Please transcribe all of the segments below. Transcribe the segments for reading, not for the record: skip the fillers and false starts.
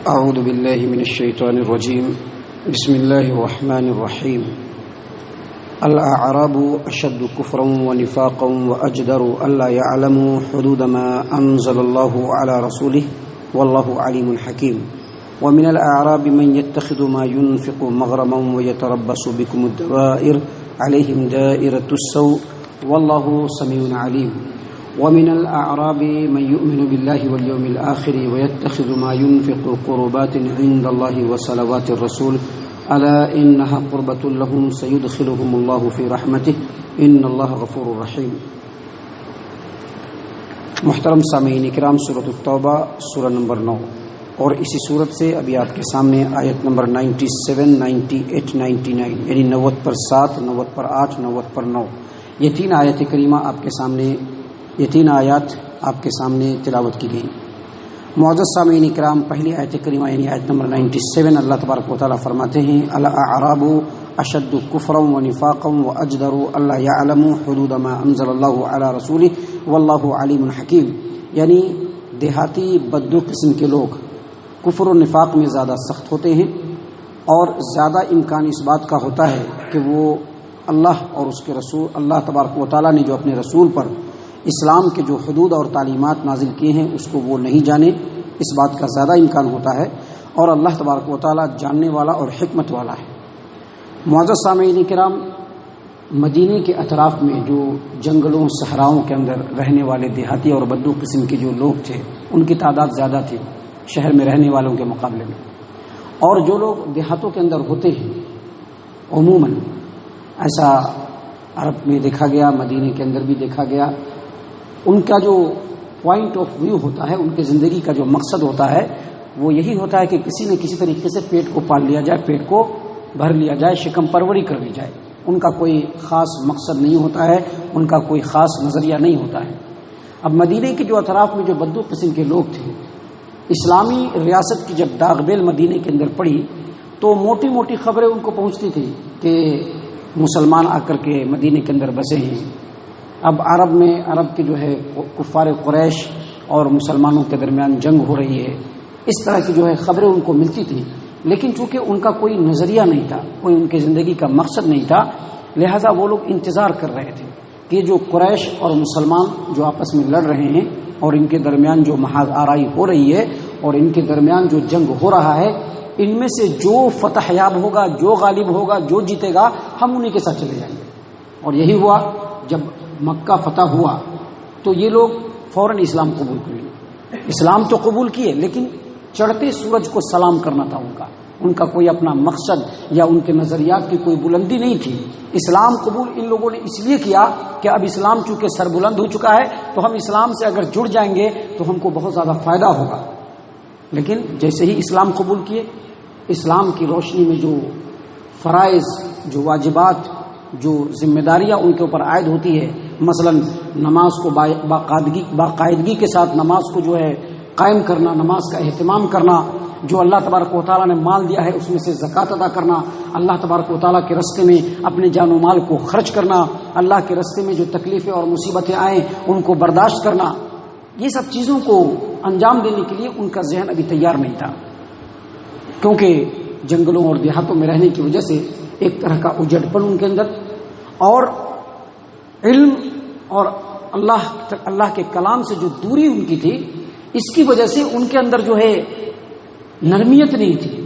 أعوذ بالله من الشيطان الرجيم. بسم الله الرحمن الرحيم. الأعراب أشد كفرا ونفاقا وأجدر ألا يعلموا حدود ما أنزل الله على رسوله والله عليم حكيم. ومن الأعراب من يتخذ ما ينفق مغرما ويتربص بكم الدوائر عليهم دائرة السوء والله سميع عليم. ومن الأعراب من يؤمن بالله واليوم الآخر ويتخذ ما ينفق قربات عند الله وصلوات الرسول ألا إنها قربة لهم سيدخلهم الله في رحمته إن الله غفور رحيم. محترم سامعین کرام، سورۃ التوبہ سورہ نمبر 9 اور اسی صورت سے ابھی آپ کے سامنے آیت نمبر 97, 98, 99 یعنی 90 پر 7, 90 پر 8, 90 پر 9 یہ تین آیت کریمہ یہ تین آیات آپ کے سامنے تلاوت کی گئی. معزز سامعین کرام، پہلی آیت کریمہ یعنی آیت نمبر 97 اللہ تبارک و تعالیٰ فرماتے ہیں الاعراب اشد کفرا ونفاقا واجدر الا يعلموا حدود ما انزل اللہ علی رسولہ واللہ علیم حکیم. یعنی دیہاتی بدو قسم کے لوگ کفر و نفاق میں زیادہ سخت ہوتے ہیں اور زیادہ امکان اس بات کا ہوتا ہے کہ وہ اللہ اور اس کے رسول اللہ تبارک و تعالیٰ نے جو اپنے رسول پر اسلام کے جو حدود اور تعلیمات نازل کیے ہیں اس کو وہ نہیں جانے، اس بات کا زیادہ امکان ہوتا ہے. اور اللہ تبارک و تعالیٰ جاننے والا اور حکمت والا ہے. معزز سامعین کرام، مدینے کے اطراف میں جو جنگلوں صحراؤں کے اندر رہنے والے دیہاتی اور بدو قسم کے جو لوگ تھے ان کی تعداد زیادہ تھی شہر میں رہنے والوں کے مقابلے میں. اور جو لوگ دیہاتوں کے اندر ہوتے ہیں عموماً ایسا عرب میں دیکھا گیا، مدینے کے اندر بھی دیکھا گیا، ان کا جو پوائنٹ آف ویو ہوتا ہے، ان کی زندگی کا جو مقصد ہوتا ہے وہ یہی ہوتا ہے کہ کسی نہ کسی طریقے سے پیٹ کو پال لیا جائے، پیٹ کو بھر لیا جائے، شکم پروری کر لی جائے. ان کا کوئی خاص مقصد نہیں ہوتا ہے، ان کا کوئی خاص نظریہ نہیں ہوتا ہے. اب مدینے کے جو اطراف میں جو بدو قسم کے لوگ تھے، اسلامی ریاست کی جب داغ بیل مدینے کے اندر پڑی تو موٹی موٹی خبریں ان کو پہنچتی تھی کہ مسلمان آ کر کے مدینے کے اندر بسے ہیں. اب عرب کے جو ہے کفار قریش اور مسلمانوں کے درمیان جنگ ہو رہی ہے، اس طرح کی جو ہے خبریں ان کو ملتی تھیں. لیکن چونکہ ان کا کوئی نظریہ نہیں تھا، کوئی ان کی زندگی کا مقصد نہیں تھا، لہذا وہ لوگ انتظار کر رہے تھے کہ جو قریش اور مسلمان جو آپس میں لڑ رہے ہیں اور ان کے درمیان جو محاذ آرائی ہو رہی ہے اور ان کے درمیان جو جنگ ہو رہا ہے، ان میں سے جو فتح یاب ہوگا، جو غالب ہوگا، جو جیتے گا، ہم انہی کے ساتھ چلے جائیں گے. اور یہی ہوا. جب مکہ فتح ہوا تو یہ لوگ فوراً اسلام قبول کر لیے. اسلام تو قبول کیے لیکن چڑھتے سورج کو سلام کرنا تھا ان کا کوئی اپنا مقصد یا ان کے نظریات کی کوئی بلندی نہیں تھی. اسلام قبول ان لوگوں نے اس لیے کیا کہ اب اسلام چونکہ سر بلند ہو چکا ہے تو ہم اسلام سے اگر جڑ جائیں گے تو ہم کو بہت زیادہ فائدہ ہوگا. لیکن جیسے ہی اسلام قبول کیے، اسلام کی روشنی میں جو فرائض، جو واجبات، جو ذمہ داریاں ان کے اوپر عائد ہوتی ہے، مثلا نماز کو باقاعدگی کے ساتھ نماز کو جو ہے قائم کرنا، نماز کا اہتمام کرنا، جو اللہ تبارک و تعالیٰ نے مال دیا ہے اس میں سے زکوٰۃ ادا کرنا، اللہ تبارک و تعالیٰ کے راستے میں اپنے جان و مال کو خرچ کرنا، اللہ کے راستے میں جو تکلیفیں اور مصیبتیں آئیں ان کو برداشت کرنا، یہ سب چیزوں کو انجام دینے کے لیے ان کا ذہن ابھی تیار نہیں تھا. کیونکہ جنگلوں اور دیہاتوں میں رہنے کی وجہ سے ایک طرح کا اجڑ پن ان کے اندر، اور علم اور اللہ کے کلام سے جو دوری ان کی تھی، اس کی وجہ سے ان کے اندر جو ہے نرمیت نہیں تھی،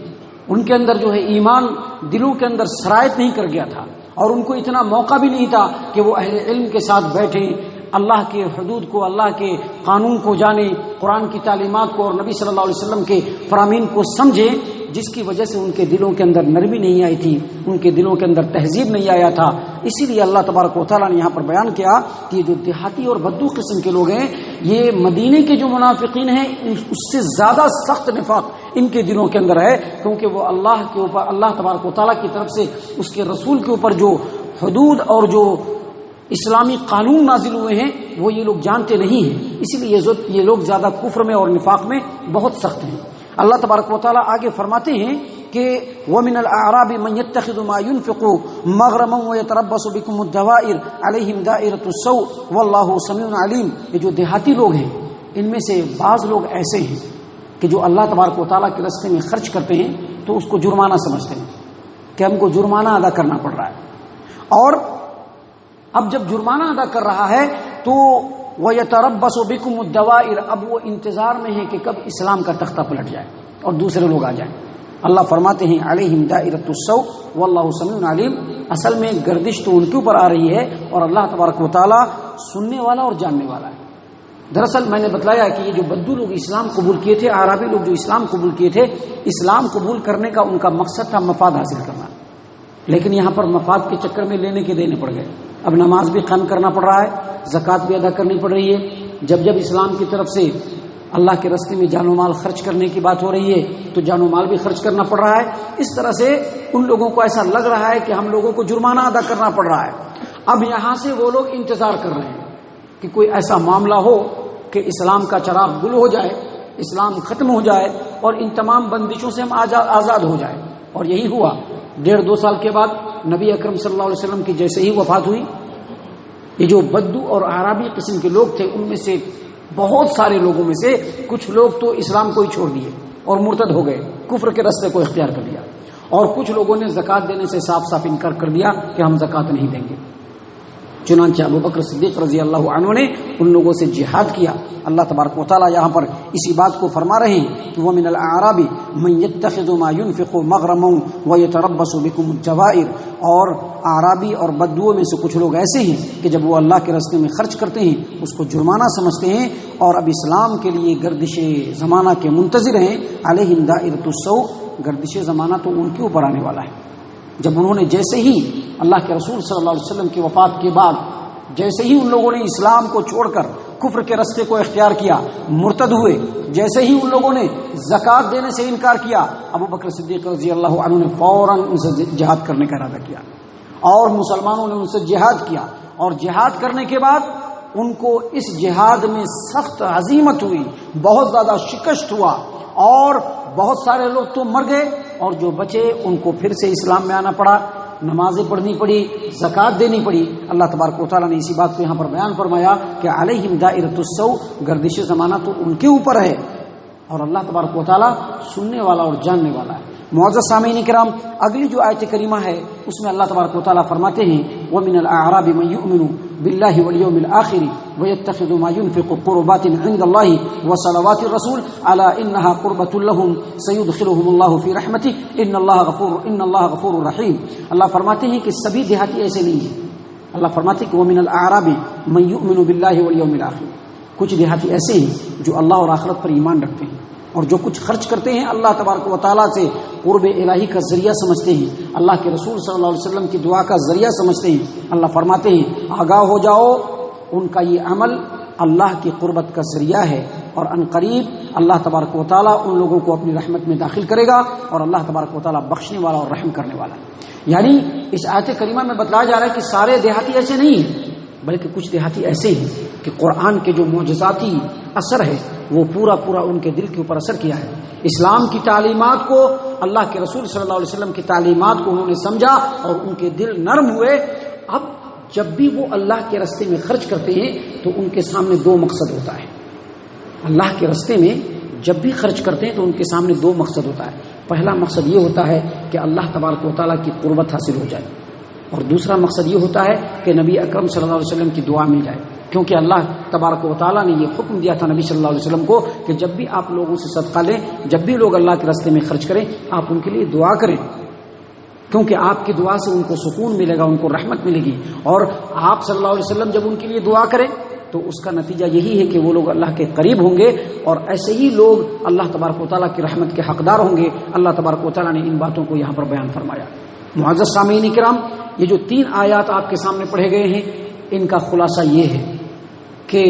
ان کے اندر جو ہے ایمان دلوں کے اندر سرایت نہیں کر گیا تھا، اور ان کو اتنا موقع بھی نہیں تھا کہ وہ اہل علم کے ساتھ بیٹھیں، اللہ کے حدود کو، اللہ کے قانون کو جانیں، قرآن کی تعلیمات کو اور نبی صلی اللہ علیہ وسلم کے فرامین کو سمجھیں، جس کی وجہ سے ان کے دلوں کے اندر نرمی نہیں آئی تھی، ان کے دلوں کے اندر تہذیب نہیں آیا تھا. اسی لیے اللہ تبارک و تعالیٰ نے یہاں پر بیان کیا کہ جو دیہاتی اور بدو قسم کے لوگ ہیں، یہ مدینے کے جو منافقین ہیں اس سے زیادہ سخت نفاق ان کے دلوں کے اندر ہے، کیونکہ وہ اللہ کے اوپر، اللہ تبارک و تعالیٰ کی طرف سے اس کے رسول کے اوپر جو حدود اور جو اسلامی قانون نازل ہوئے ہیں وہ یہ لوگ جانتے نہیں ہیں. اسی لیے یہ لوگ زیادہ کفر میں اور نفاق میں بہت سخت ہیں. اللہ تبارک و تعالیٰ آگے فرماتے ہیں کہ وَمِنَ الْأَعْرَابِ مَنْ يَتَّخِذُ مَا يُنْفِقُ مَغْرَمًا وَيَتَرَبَّصُ بِكُمُ الدَّوَائِرَ عَلَيْهِمْ دَائِرَةُ السَّوْءِ وَاللَّهُ سَمِيعٌ عَلِيمٌ. یہ جو دیہاتی لوگ ہیں ان میں سے بعض لوگ ایسے ہیں کہ جو اللہ تبارک و تعالیٰ کے راستے میں خرچ کرتے ہیں تو اس کو جرمانہ سمجھتے ہیں کہ ہم کو جرمانہ ادا کرنا پڑ رہا ہے، اور اب جب جرمانہ ادا کر رہا ہے تو وَيَتَرَبَّصُ بِكُمُ الدَّوَائِرَ، اب وہ انتظار میں ہے کہ کب اسلام کا تختہ پلٹ جائے اور دوسرے لوگ آ جائیں۔ اللہ فرماتے ہیں علیہم دائرۃ السوء واللہ سمیع علیم، اصل میں گردش تو ان کے اوپر آ رہی ہے اور اللہ تبارک و تعالیٰ سننے والا اور جاننے والا ہے۔ دراصل میں نے بتلایا کہ یہ جو بدو لوگ اسلام قبول کیے تھے، اعرابی لوگ جو اسلام قبول کیے تھے، اسلام قبول کرنے کا ان کا مقصد تھا مفاد حاصل کرنا، لیکن یہاں پر مفاد کے چکر میں لینے کے دینے پڑ گئے۔ اب نماز بھی قائم کرنا پڑ رہا ہے، زکوٰۃ بھی ادا کرنی پڑ رہی ہے، جب جب اسلام کی طرف سے اللہ کے راستے میں جان و مال خرچ کرنے کی بات ہو رہی ہے تو جان و مال بھی خرچ کرنا پڑ رہا ہے۔ اس طرح سے ان لوگوں کو ایسا لگ رہا ہے کہ ہم لوگوں کو جرمانہ ادا کرنا پڑ رہا ہے۔ اب یہاں سے وہ لوگ انتظار کر رہے ہیں کہ کوئی ایسا معاملہ ہو کہ اسلام کا چراغ گل ہو جائے، اسلام ختم ہو جائے اور ان تمام بندشوں سے ہم آزاد ہو جائے، اور یہی ہوا۔ 1.5-2 سال کے بعد نبی اکرم صلی اللہ علیہ وسلم کی جیسے ہی وفات ہوئی، یہ جو بدو اور اعرابی قسم کے لوگ تھے، ان میں سے بہت سارے لوگوں میں سے کچھ لوگ تو اسلام کو ہی چھوڑ دیے اور مرتد ہو گئے، کفر کے راستے کو اختیار کر لیا، اور کچھ لوگوں نے زکوٰۃ دینے سے صاف صاف انکار کر دیا کہ ہم زکوٰۃ نہیں دیں گے۔ چنانچہ ابو بکر صدیق رضی اللہ عنہ نے ان لوگوں سے جہاد کیا۔ اللہ تبارک و تعالیٰ یہاں پر اسی بات کو فرما رہے ہیں کہ وَمِنَ الْأَعْرَابِ مَن يَتَّخِذُ مَا يُنْفِقُ مَغْرَمًا وَيَتَرَبَّصُ بِكُمُ الدَّوَائِرَ، اور اعرابی اور بدوؤں میں سے کچھ لوگ ایسے ہیں کہ جب وہ اللہ کے راستے میں خرچ کرتے ہیں اس کو جرمانہ سمجھتے ہیں اور اب اسلام کے لیے گردش زمانہ کے منتظر ہیں۔ علیہم دائرۃ السوء، گردش زمانہ تو ان کے اوپر آنے والا ہے۔ جب انہوں نے جیسے ہی اللہ کے رسول صلی اللہ علیہ وسلم کی وفات کے بعد جیسے ہی ان لوگوں نے اسلام کو چھوڑ کر کفر کے راستے کو اختیار کیا، مرتد ہوئے، جیسے ہی ان لوگوں نے زکوٰۃ دینے سے انکار کیا، ابو بکر صدیق رضی اللہ عنہ نے فوراً ان سے جہاد کرنے کا ارادہ کیا، اور مسلمانوں نے ان سے جہاد کیا، اور جہاد کرنے کے بعد ان کو اس جہاد میں سخت ہزیمت ہوئی، بہت زیادہ شکست ہوا، اور بہت سارے لوگ تو مر گئے، اور جو بچے ان کو پھر سے اسلام میں آنا پڑا، نمازیں پڑھنی پڑی، زکوٰۃ دینی پڑی۔ اللہ تبارک و تعالیٰ نے اسی بات کو یہاں پر بیان فرمایا کہ علیہم دائرۃ السوء، گردش زمانہ تو ان کے اوپر ہے، اور اللہ تبارک و تعالیٰ سننے والا اور جاننے والا ہے۔ معزز سامعین کرام، اگلی جو آیت کریمہ ہے اس میں اللہ تبارک و تعالیٰ فرماتے ہیں وَمِنَ الْأَعْرَابِ مَن يُؤْمِنُ بِاللَّهِ وَالْيَوْمِ الْآخِرِ وَيَتَّخِذُ مَا يُنْفِقُ قُرُبَاتٍ عِندَ اللَّهِ وَصَلَوَاتِ الرَّسُولِ أَلَا إِنَّهَا قُرْبَةٌ لَهُمْ سَيُدْخِلُهُمُ اللَّهُ فِي رَحْمَتِهِ إِنَّ اللَّهَ غَفُورٌ رَحِيمٌ۔ اللہ فرماتے ہیں کہ سبھی دیہاتی ایسے نہیں ہیں۔ اللہ فرماتے ہیں کہ وَمِنَ الْأَعْرَابِ مَن يُؤْمِنُ بِاللَّهِ وَالْيَوْمِ الْآخِرِ، کچھ دیہاتی ایسے ہیں جو اللہ اور آخرت پر ایمان رکھتے ہیں، اور جو کچھ خرچ کرتے ہیں اللہ تبارک و تعالیٰ سے قرب الہی کا ذریعہ سمجھتے ہیں، اللہ کے رسول صلی اللہ علیہ وسلم کی دعا کا ذریعہ سمجھتے ہیں۔ اللہ فرماتے ہیں آگاہ ہو جاؤ، ان کا یہ عمل اللہ کی قربت کا ذریعہ ہے، اور ان قریب اللہ تبارک و تعالیٰ ان لوگوں کو اپنی رحمت میں داخل کرے گا، اور اللہ تبارک و تعالیٰ بخشنے والا اور رحم کرنے والا ہے۔ یعنی اس آیت کریمہ میں بتلایا جا رہا ہے کہ سارے دیہاتی ایسے نہیں ہیں، بلکہ کچھ دیہاتی ایسے ہیں کہ قرآن کے جو معجزاتی اثر ہے وہ پورا ان کے دل کے اوپر اثر کیا ہے۔ اسلام کی تعلیمات کو، اللہ کے رسول صلی اللہ علیہ وسلم کی تعلیمات کو انہوں نے سمجھا اور ان کے دل نرم ہوئے۔ اب جب بھی وہ اللہ کے راستے میں خرچ کرتے ہیں تو ان کے سامنے 2 مقصد ہوتا ہے۔ اللہ کے راستے میں جب بھی خرچ کرتے ہیں تو ان کے سامنے 2 مقصد ہوتا ہے۔ پہلا مقصد یہ ہوتا ہے کہ اللہ تبارک و تعالیٰ کی قربت حاصل ہو جائے، اور دوسرا مقصد یہ ہوتا ہے کہ نبی اکرم صلی اللہ علیہ وسلم کی دعا مل جائے، کیونکہ اللہ تبارک و تعالیٰ نے یہ حکم دیا تھا نبی صلی اللہ علیہ وسلم کو کہ جب بھی آپ لوگوں سے صدقہ لیں، جب بھی لوگ اللہ کے راستے میں خرچ کریں، آپ ان کے لیے دعا کریں، کیونکہ آپ کی دعا سے ان کو سکون ملے گا، ان کو رحمت ملے گی، اور آپ صلی اللہ علیہ وسلم جب ان کے لیے دعا کریں تو اس کا نتیجہ یہی ہے کہ وہ لوگ اللہ کے قریب ہوں گے، اور ایسے ہی لوگ اللہ تبارک و تعالیٰ کی رحمت کے حقدار ہوں گے۔ اللہ تبارک و تعالیٰ نے ان باتوں کو یہاں پر بیان فرمایا۔ معزز سامعین کرام، یہ جو 3 آیات آپ کے سامنے پڑھے گئے ہیں ان کا خلاصہ یہ ہے کہ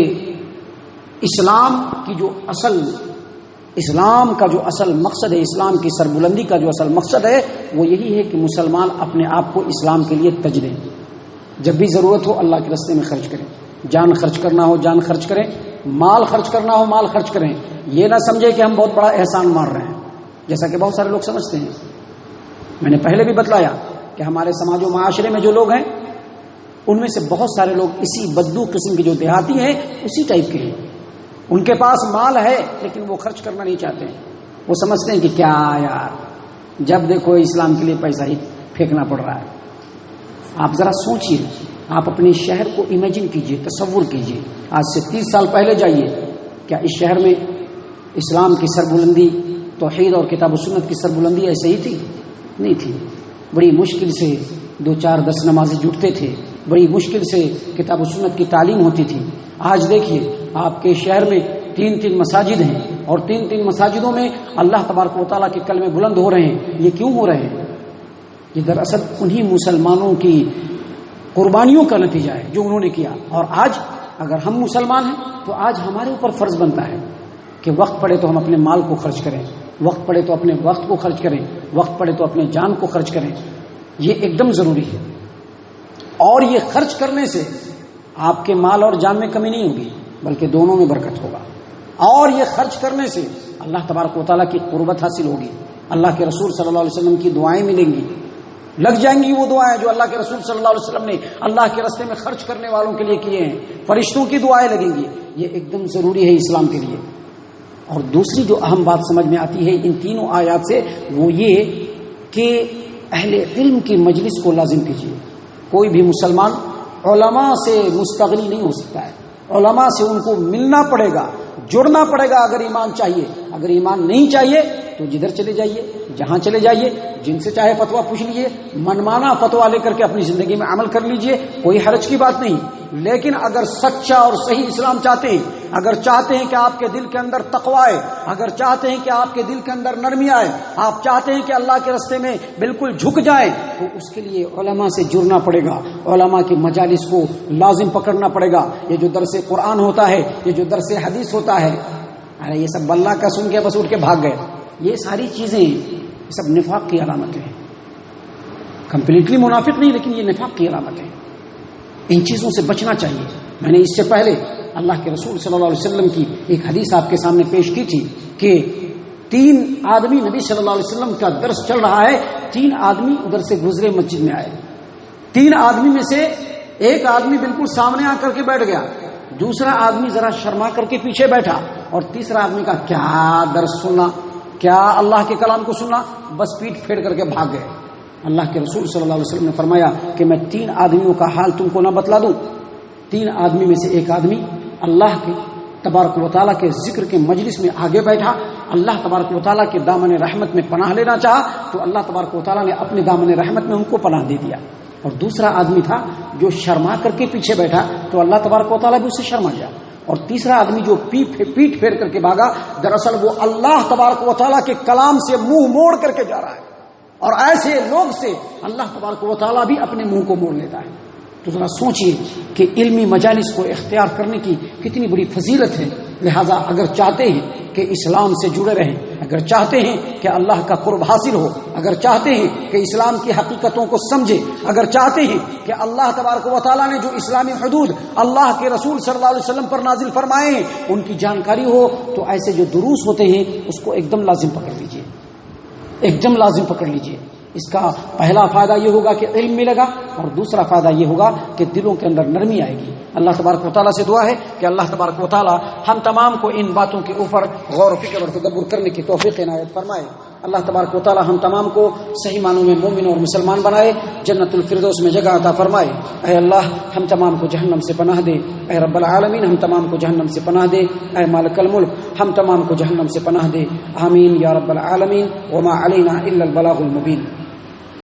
اسلام کا جو اصل مقصد ہے، اسلام کی سربلندی کا جو اصل مقصد ہے وہ یہی ہے کہ مسلمان اپنے آپ کو اسلام کے لیے تج دیں، جب بھی ضرورت ہو اللہ کے راستے میں خرچ کریں، جان خرچ کرنا ہو جان خرچ کریں، مال خرچ کرنا ہو مال خرچ کریں، یہ نہ سمجھے کہ ہم بہت بڑا احسان مار رہے ہیں جیسا کہ بہت سارے لوگ سمجھتے ہیں۔ میں نے پہلے بھی بتلایا کہ ہمارے سماج و معاشرے میں جو لوگ ہیں ان میں سے بہت سارے لوگ اسی بدو قسم کے جو دیہاتی ہیں اسی ٹائپ کے ہیں ان کے پاس مال ہے لیکن وہ خرچ کرنا نہیں چاہتے ہیں. وہ سمجھتے ہیں کہ کیا یار جب دیکھو اسلام کے لیے پیسہ ہی پھینکنا پڑ رہا ہے. آپ ذرا سوچئے، آپ اپنے شہر کو امیجن کیجئے، تصور کیجئے. آج سے 30 سال پہلے جائیے، کیا اس شہر میں اسلام کی سربلندی، توحید اور کتاب و سنت کی سربلندی ایسے ہی تھی؟ نہیں تھی. بڑی مشکل سے 2-4-10 نمازی جٹتے تھے، بڑی مشکل سے کتاب و سنت کی تعلیم ہوتی تھی. آج دیکھیے آپ کے شہر میں 3 مساجد ہیں اور 3 مساجدوں میں اللہ تبارک و تعالیٰ کے کلمے بلند ہو رہے ہیں. یہ کیوں ہو رہے ہیں؟ یہ دراصل انہی مسلمانوں کی قربانیوں کا نتیجہ ہے جو انہوں نے کیا. اور آج اگر ہم مسلمان ہیں تو آج ہمارے اوپر فرض بنتا ہے کہ وقت پڑے تو ہم اپنے مال کو خرچ کریں، وقت پڑے تو اپنے وقت کو خرچ کریں، وقت پڑے تو اپنے جان کو خرچ کریں. یہ ایک دم ضروری ہے. اور یہ خرچ کرنے سے آپ کے مال اور جان میں کمی نہیں ہوگی بلکہ دونوں میں برکت ہوگا. اور یہ خرچ کرنے سے اللہ تبارک و تعالیٰ کی قربت حاصل ہوگی. اللہ کے رسول صلی اللہ علیہ وسلم کی دعائیں ملیں گی، لگ جائیں گی وہ دعائیں جو اللہ کے رسول صلی اللہ علیہ وسلم نے اللہ کے راستے میں خرچ کرنے والوں کے لیے کیے ہیں. فرشتوں کی دعائیں لگیں گی. یہ ایک دم ضروری ہے اسلام کے لیے. اور دوسری جو اہم بات سمجھ میں آتی ہے ان تینوں آیات سے وہ یہ کہ اہل علم کی مجلس کو لازم کیجیے. کوئی بھی مسلمان علماء سے مستغنی نہیں ہو سکتا ہے. علماء سے ان کو ملنا پڑے گا، جڑنا پڑے گا اگر ایمان چاہیے. اگر ایمان نہیں چاہیے تو جدھر چلے جائیے، جہاں چلے جائیے، جن سے چاہے فتویٰ پوچھ لیجیے، منمانا فتویٰ لے کر کے اپنی زندگی میں عمل کر لیجیے، کوئی حرج کی بات نہیں. لیکن اگر سچا اور صحیح اسلام چاہتے ہیں، اگر چاہتے ہیں کہ آپ کے دل کے اندر تقوی آئے، اگر چاہتے ہیں کہ آپ کے دل کے اندر نرمی آئے، آپ چاہتے ہیں کہ اللہ کے راستے میں بالکل جھک جائیں، تو اس کے لیے علماء سے جڑنا پڑے گا، علماء کی مجالس کو لازم پکڑنا پڑے گا. یہ جو درس قرآن ہوتا ہے، یہ جو درس حدیث ہوتا ہے، ارے یہ سب بلّہ کا سن کے بس اٹھ کے بھاگ گئے، یہ ساری چیزیں یہ سب نفاق کی علامتیں ہیں. کمپلیٹلی منافق نہیں لیکن یہ نفاق کی علامت ہے. ان چیزوں سے بچنا چاہیے. میں نے اس سے پہلے اللہ کے رسول صلی اللہ علیہ وسلم کی ایک حدیث آپ کے سامنے پیش کی تھی کہ 3 آدمی، نبی صلی اللہ علیہ وسلم کا درس چل رہا ہے، 3 آدمی ادھر سے گزرے مسجد میں آئے. 3 آدمی میں سے ایک آدمی بالکل سامنے آ کر کے بیٹھ گیا، دوسرا آدمی ذرا شرما کر کے پیچھے بیٹھا، اور تیسرا آدمی کا کیا درس سننا، کیا اللہ کے کلام کو سننا، بس پیٹ پھیر کر کے بھاگ گئے. اللہ کے رسول صلی اللہ علیہ وسلم نے فرمایا کہ میں 3 آدمیوں کا حال تم کو نہ بتلا دوں؟ 3 آدمی میں سے ایک آدمی اللہ کے تبارک و تعالیٰ کے ذکر کے مجلس میں آگے بیٹھا، اللہ تبارک و تعالیٰ کے دامن رحمت میں پناہ لینا چاہا تو اللہ تبارک و تعالیٰ نے اپنے دامن رحمت میں ان کو پناہ دے دیا. اور دوسرا آدمی تھا جو شرما کر کے پیچھے بیٹھا تو اللہ تبارک و تعالیٰ بھی اسے شرما گیا. اور تیسرا آدمی جو پیٹ پھیر کر کے بھاگا، دراصل وہ اللہ تبارک و تعالیٰ کے کلام سے منہ موڑ کر کے جا رہا ہے. اور ایسے لوگ سے اللہ تبارک و تعالیٰ بھی اپنے منہ کو موڑ لیتا ہے. تو ذرا سوچئے کہ علمی مجالس کو اختیار کرنے کی کتنی بڑی فضیلت ہے. لہذا اگر چاہتے ہیں کہ اسلام سے جڑے رہیں، اگر چاہتے ہیں کہ اللہ کا قرب حاصل ہو، اگر چاہتے ہیں کہ اسلام کی حقیقتوں کو سمجھے، اگر چاہتے ہیں کہ اللہ تبارک و تعالیٰ نے جو اسلامی حدود اللہ کے رسول صلی اللہ علیہ وسلم پر نازل فرمائے ہیں ان کی جانکاری ہو، تو ایسے جو دروس ہوتے ہیں اس کو ایک دم لازم پکڑ لیجئے، ایک دم لازم پکڑ لیجئے. اس کا پہلا فائدہ یہ ہوگا کہ علم ملے گا، اور دوسرا فائدہ یہ ہوگا کہ دلوں کے اندر نرمی آئے گی. اللہ تبارک و تعالیٰ سے دعا ہے کہ اللہ تبارک و تعالیٰ ہم تمام کو ان باتوں کے اوپر غور و فکر اور تدبر کرنے کی توفیق عنایت فرمائے. اللہ تبارک و تعالیٰ ہم تمام کو صحیح معنوں میں مومن اور مسلمان بنائے، جنت الفردوس میں جگہ عطا فرمائے. اے اللہ ہم تمام کو جہنم سے پناہ دے. اے رب العالمین ہم تمام کو جہنم سے پناہ دے. اے مالک الملک ہم تمام کو جہنم سے پناہ دے. آمین یا رب العالمین. وما علینا الا البلاغ المبین.